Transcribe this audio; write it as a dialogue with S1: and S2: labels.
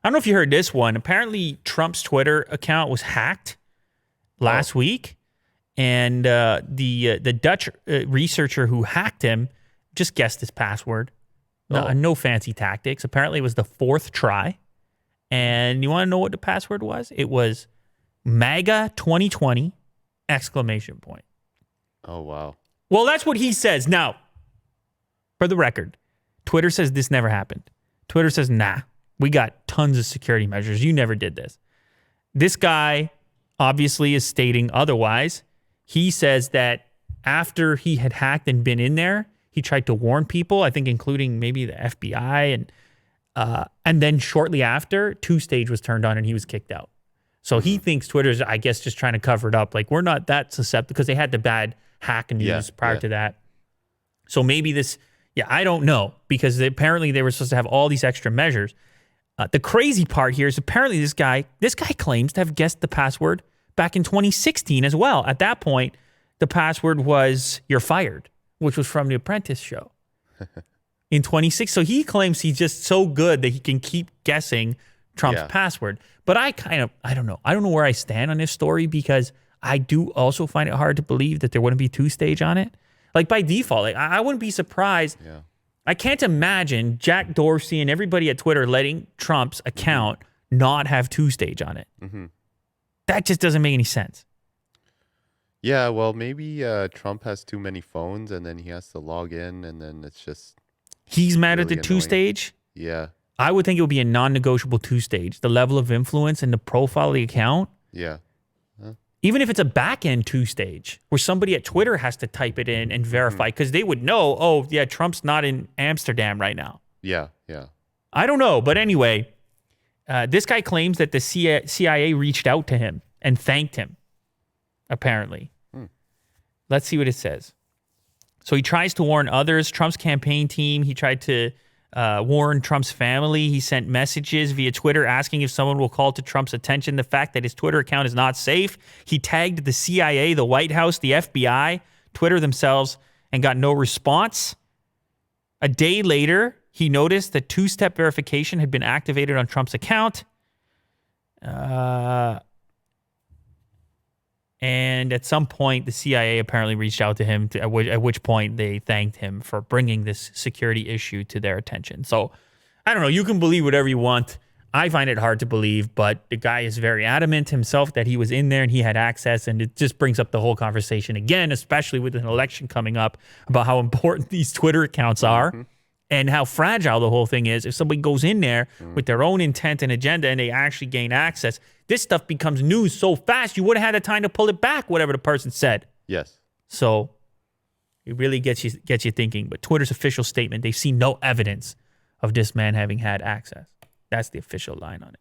S1: I don't know if you heard this one. Apparently, Trump's Twitter account was hacked last week, and the Dutch researcher who hacked him just guessed his password. No fancy tactics. Apparently, it was the fourth try. And you want to know what the password was? It was MAGA 2020 !
S2: Oh, wow.
S1: Well, that's what he says. Now, for the record, Twitter says this never happened. Twitter says, nah, we got tons of security measures. You never did this. This guy obviously is stating otherwise. He says that after he had hacked and been in there, he tried to warn people, I think including maybe the FBI. And then shortly after, two-stage was turned on and he was kicked out. So he thinks Twitter's, I guess, just trying to cover it up. Like, we're not that susceptible because they had the bad hack news prior to that. So maybe this, I don't know, because apparently they were supposed to have all these extra measures. The crazy part here is apparently this guy claims to have guessed the password back in 2016 as well. At that point, the password was "you're fired," which was from The Apprentice show in 2016. So he claims he's just so good that he can keep guessing Trump's password. But I don't know. I don't know where I stand on this story, because I do also find it hard to believe that there wouldn't be two-stage on it. Like, by default, like, I wouldn't be surprised.
S2: Yeah.
S1: I can't imagine Jack Dorsey and everybody at Twitter letting Trump's account not have two-stage on it. Mm-hmm. That just doesn't make any sense.
S2: Yeah, well, maybe Trump has too many phones and then he has to log in, and then it's just...
S1: He's mad
S2: really
S1: at the two-stage?
S2: Yeah.
S1: I would think it would be a non-negotiable two-stage. The level of influence and the profile of the account.
S2: Yeah.
S1: Even if it's a back-end two-stage where somebody at Twitter has to type it in and verify, because they would know, Trump's not in Amsterdam right now.
S2: Yeah.
S1: I don't know. But anyway, this guy claims that the CIA reached out to him and thanked him, apparently. Let's see what it says. So he tries to warn others. Trump's campaign team, he tried to warn Trump's family. He sent messages via Twitter asking if someone will call to Trump's attention the fact that his Twitter account is not safe. He tagged the CIA, the White House, the FBI, Twitter themselves, and got no response. A day later, he noticed that two-step verification had been activated on Trump's account. And at some point, the CIA apparently reached out to him, at which point they thanked him for bringing this security issue to their attention. So, I don't know. You can believe whatever you want. I find it hard to believe, but the guy is very adamant himself that he was in there and he had access, and it just brings up the whole conversation again, especially with an election coming up, about how important these Twitter accounts are and how fragile the whole thing is. If somebody goes in there with their own intent and agenda and they actually gain access, this stuff becomes news so fast, you would have had the time to pull it back, whatever the person said.
S2: Yes.
S1: So it really gets you thinking. But Twitter's official statement, they've seen no evidence of this man having had access. That's the official line on it.